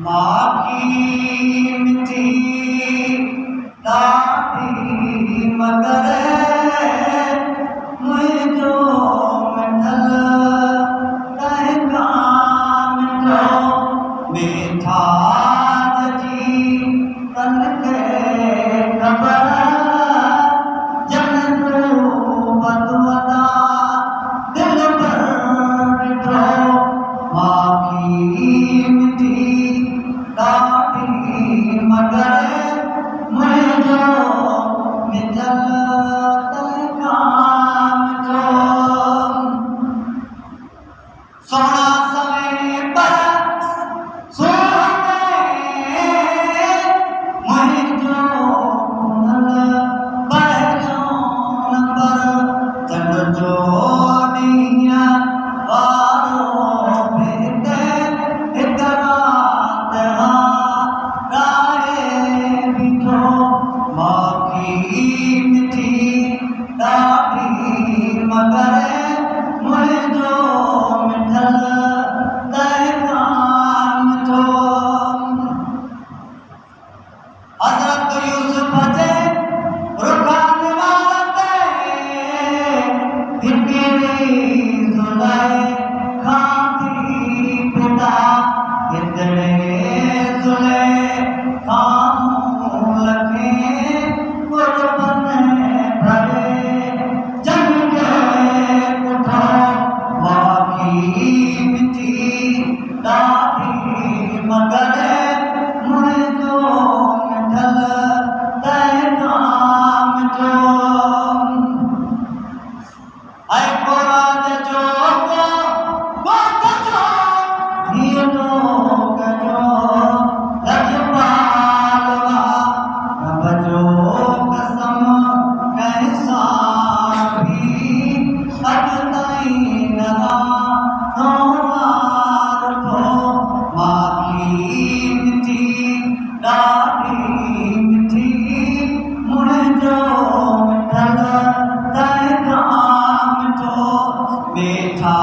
माखी मिठी ॾाढी मगर मुंहिंजो मिठल तंहिंखां मिठो मीठा जी तनखे ख़बर जन तूं बदवदा दिल भर ॾिठो माखी मिठी ॾाढी मगर मुंहिंजो मिठल तंहिंखां मिठो सोना सवे पर सोने मुंहिंजो नल पहिरियों नंबर चंड जो ॾींहुं वारो भेट हिक रात गाए बीठो माखी मिठी ॾाढी मगर मुंहिंजो मिठल तंहिंखां मिठो हज़रत यूसुफ जे रुखन वारते हिकिड़ी ज़ुलैखा थी पिता हिकिड़े ज़ुलैखा लखे कुर्बन भरे जंग के पुठो माखी मिठी ॾाढी मगर मुंहिंजो मिठल तंहिंखां मिठो ऐं कोराज जो ॻोठ जो धीअ कजो लजपाल रब जो कसम कंहिंसां बि अॼु ताईं न ॾिठो माखी मिठी ॾाढी मिठी मुंहिंजो मिठल तंहिंखां मिठो मीठा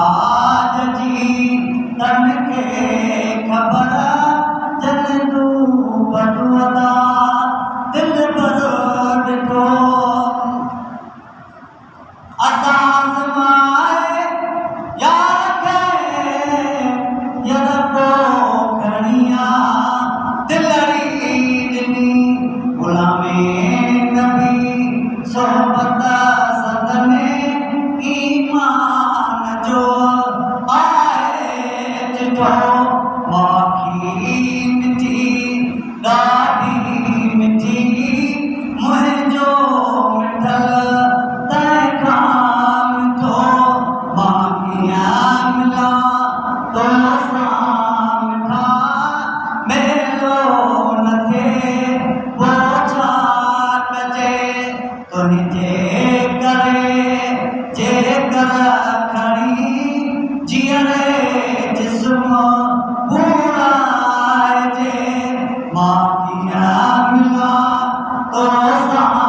जी तनखे ख़बर जन तूं बदवदा दिल भर ॾिठो असां आज़माए यार खे यरको खणिया दिलड़ी ॾिनी गुलामे नबी सोहबत सदमे ईमान जो आहे ॾिठो माखी मिठी ॾाढी मिठी मुंहिंजो मिठल तंहिंखां मिठो मां कीअं मिला तोसां मिठा मेलो न थिए पोइ छा कजे तुंहिंजे करे जेकर खणी जीअरे जिस्म बूढ़ाइजे मां कीअं मिला तोसां